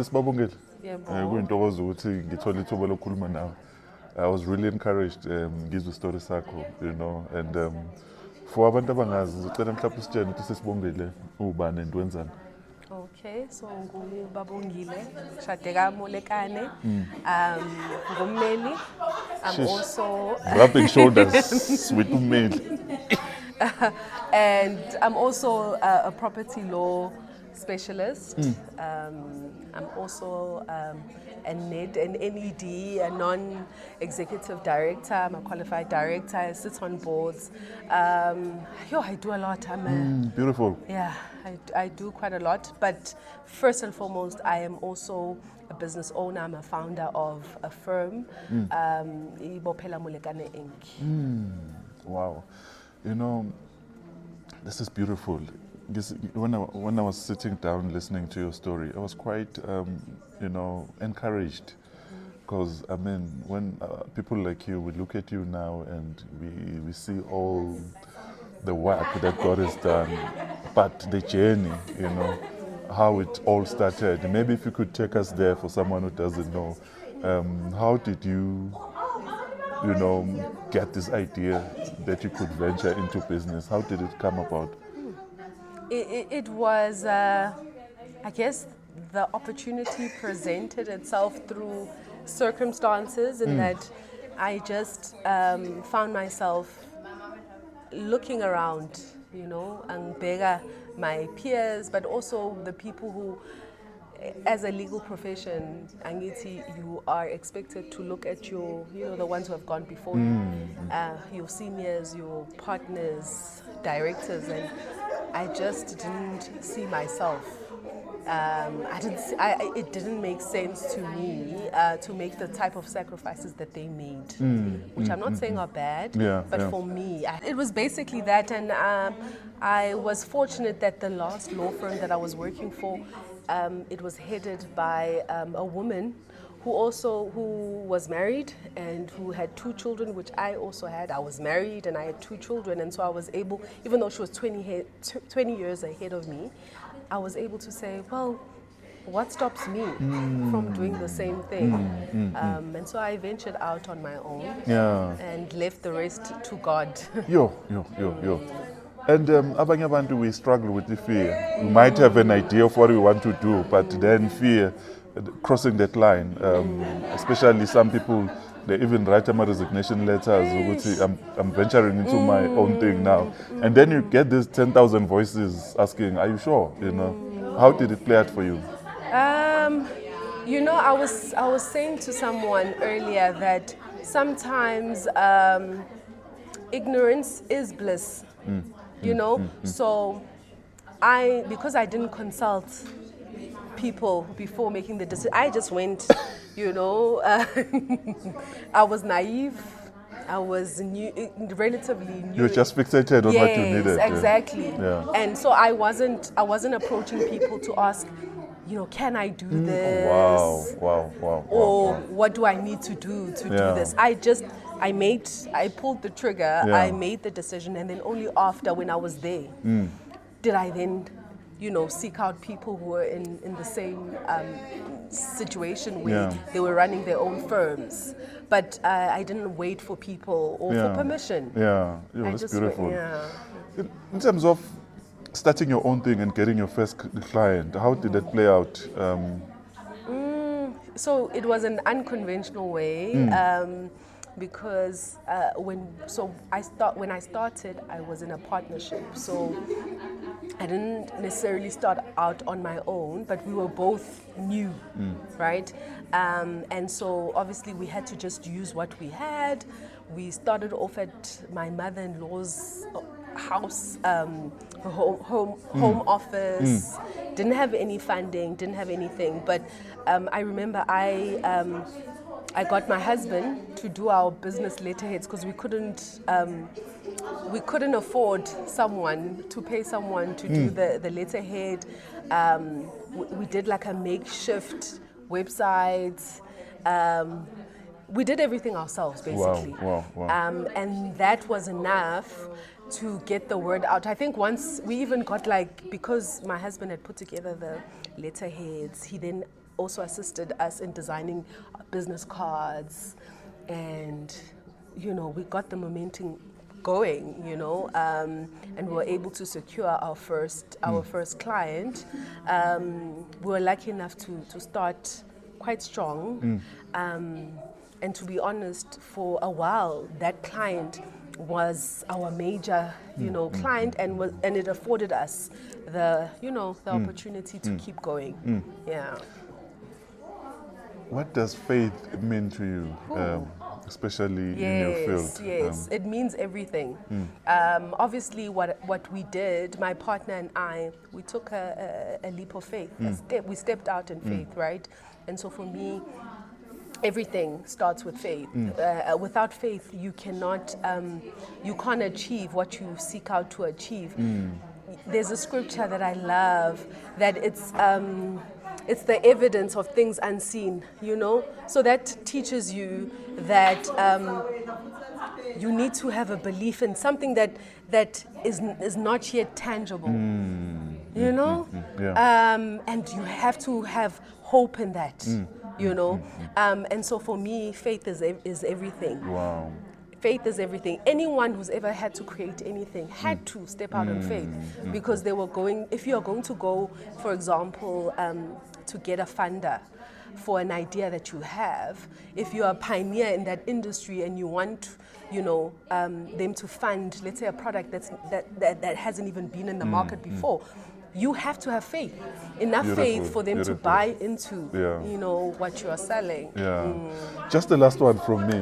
Babongile. Yebo. Kuyintokozo ukuthi ngithola ithuba lokukhuluma nawe. I was really encouraged ngizwe story sakho, you know, and for abantu abangazi ngicela mhlawumbe usitshele ukuthi sesibongile ubani and wenzani. Okay, so Babongile, shadeka Molekane. Ngummeli. I'm also Rubbing shoulders with ummeli. and I'm also a property law specialist. I'm also an NED, a non-executive director. I'm a qualified director. I sit on boards. I do a lot. Beautiful. Yeah, I do quite a lot. But first and foremost, I am also a business owner. I'm a founder of a firm, Bophela Molekane Inc. Wow. You know, this is beautiful. When I was sitting down listening to your story, I was quite, encouraged. Because, I mean, when people like you, we look at you now and we see all the work that God has done, but the journey, you know, how it all started. Maybe if you could take us there for someone who doesn't know, how did you get this idea that you could venture into business? How did it come about? It was, I guess, the opportunity presented itself through circumstances, in that I just found myself looking around, you know, and bigger my peers, but also the people who, as a legal profession, Angiti, you are expected to look at your, the ones who have gone before you, your seniors, your partners, directors, and I just didn't see myself. It didn't make sense to me to make the type of sacrifices that they made, which I'm not saying are bad, but for me, it was basically that. And I was fortunate that the last law firm that I was working for, it was headed by a woman who was married and who had 2 children, which I also had. I was married and I had 2 children, and so I was able, even though she was 20 years ahead of me, I was able to say, well, what stops me from doing the same thing? And so I ventured out on my own and left the rest to God. Yo. And abanye abantu, we struggle with the fear. We might have an idea of what we want to do, but then fear, crossing that line, especially some people, they even write my resignation letters. I'm venturing into my own thing now. And then you get these 10,000 voices asking, are you sure? You know, how did it play out for you? I was saying to someone earlier that sometimes ignorance is bliss. So because I didn't consult people before making the decision, I just went, I was naive, I was relatively new. You were just fixated on what you needed. Exactly. Yeah. And so I wasn't approaching people to ask, can I do this? Wow. Or what do I need to do to do this? I pulled the trigger, I made the decision, and then only after, when I was there, did I then, seek out people who were in the same situation where they were running their own firms. But I didn't wait for people or for permission. That's beautiful. In terms of starting your own thing and getting your first client, how did that play out? So it was an unconventional way. Because when I started, I was in a partnership. So I didn't necessarily start out on my own, but we were both new, right? And so obviously we had to just use what we had. We started off at my mother-in-law's house, home office. Didn't have any funding, didn't have anything. But I remember I got my husband to do our business letterheads because we couldn't afford to pay someone to do the letterhead. We did like a makeshift website. We did everything ourselves, basically. Wow. And that was enough to get the word out. I think once we even got because my husband had put together the letterheads, he then also assisted us in designing business cards, and we got the momentum going, and we were able to secure our first client. We were lucky enough to start quite strong, and to be honest, for a while that client was our major client, and it afforded us the opportunity to keep going. Yeah. What does faith mean to you, especially in your field? Yes, it means everything. Obviously, what we did, my partner and I, we took a leap of faith. We stepped out in faith, right? And so for me, everything starts with faith. Without faith, you can't achieve what you seek out to achieve. There's a scripture that I love that it's the evidence of things unseen, So that teaches you that you need to have a belief in something that is not yet tangible, Yeah. and you have to have hope in that, and so for me, faith is everything. Wow. Faith is everything. Anyone who's ever had to create anything had to step out on faith, because they were going, if you're going to go, for example, to get a funder for an idea that you have, if you're a pioneer in that industry and you want them to fund, let's say, a product that hasn't even been in the market before, you have to have faith, enough faith for them to buy into what you are selling. Yeah. Just the last one from me.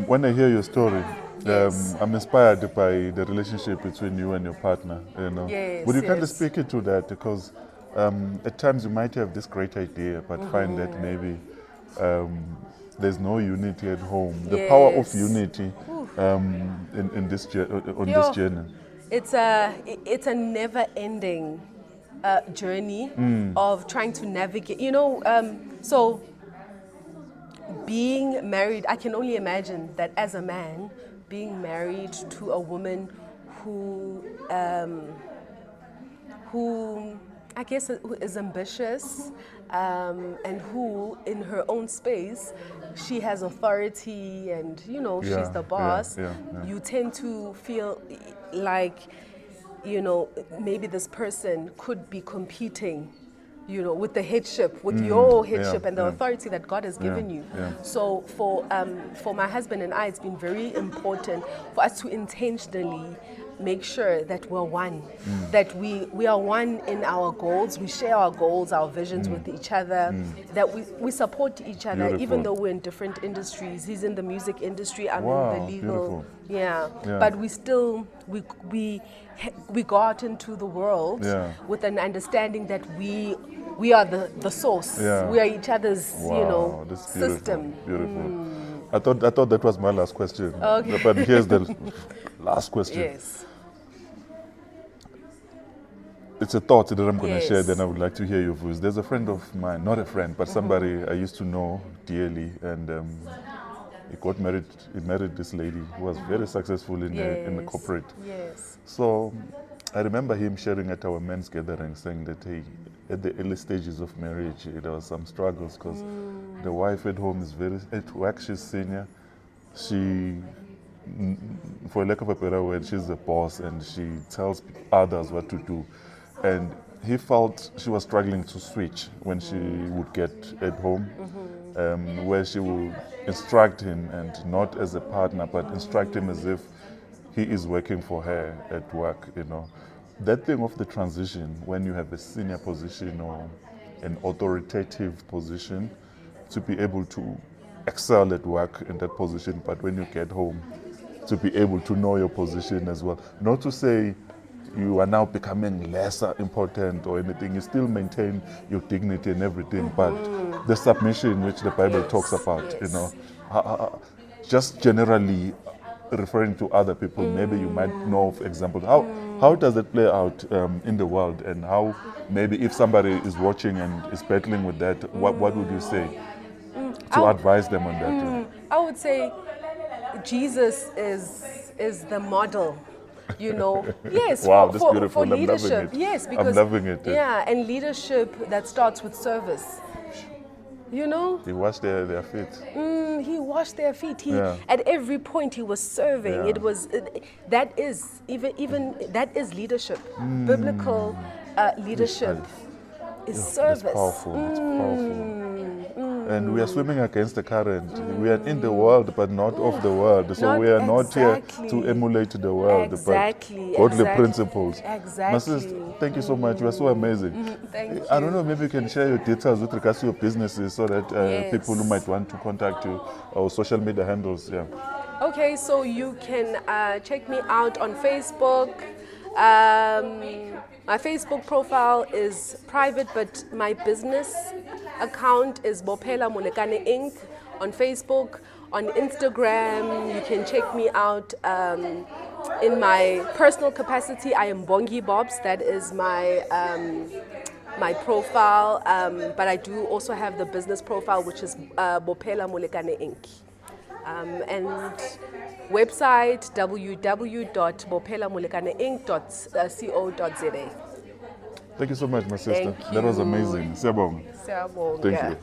When I hear your story, I'm inspired by the relationship between you and your partner. Yes, Would you kind of yes. speak into that? Because at times you might have this great idea, but find that maybe there's no unity at home. The power of unity in this this journey. It's a never-ending journey of trying to navigate. So being married, I can only imagine that as a man, being married to a woman who I guess is ambitious, and who in her own space, she has authority, and she's the boss. You tend to feel like maybe this person could be competing with the headship, with your headship and the authority that God has given you. So for my husband and I, it's been very important for us to intentionally make sure that we're one, that we are one in our goals, we share our goals, our visions with each other, that we support each other. Beautiful. Even though we're in different industries. He's in the music industry, I'm in the legal. Beautiful. But we still, we go out into the world with an understanding that we are the source. We are each other's, system. Beautiful. I thought that was my last question. Okay. But here's the last question. Yes. It's a thought that I'm going to Yes. share, then I would like to hear your views. There's a friend of mine, not a friend, but somebody I used to know dearly, and he got married. He married this lady who was very successful in the corporate. Yes. So I remember him sharing at our men's gathering, saying that at the early stages of marriage, there was some struggles because the wife at home is at work she's senior. She, for lack of a better word, she's the boss, and she tells others what to do. And he felt she was struggling to switch when she would get at home, where she would instruct him, and not as a partner, but instruct him as if he is working for her at work, That thing of the transition, when you have a senior position or an authoritative position, to be able to excel at work in that position, but when you get home, to be able to know your position as well. Not to say you are now becoming lesser important or anything, you still maintain your dignity and everything, but the submission which the Bible talks about, just generally referring to other people, maybe you might know of examples. How does it play out in the world, and how maybe if somebody is watching and is battling with that, what would you say to advise them on that? I would say Jesus is the model. Yes, wow, that's beautiful. for leadership. I'm loving it. Yes, because I'm loving it. and leadership that starts with service. You know? He washed their feet. He washed their feet. Yeah. At every point he was serving. Yeah. It was that is even that is leadership. Biblical leadership is service. That's powerful. That's powerful. And we are swimming against the current. We are in the world, but not of the world. So we are not here to emulate the world, but godly principles. Exactly. My sister, thank you so much. You are so amazing. Thank you. I don't know, maybe you can share your details with regards to your businesses so that people who might want to contact you or social media handles. Yeah. Okay, so you can check me out on Facebook. My Facebook profile is private, but my business account is Bophela Molekane Inc. on Facebook. On Instagram, you can check me out in my personal capacity. I am Bongi Bobs. That is my my profile. But I do also have the business profile, which is Bophela Molekane Inc. And website www.bophelamolekaneinc.co.za. Thank you so much, my sister. Thank That was you. amazing. Siyabonga. Siyabonga. Thank you.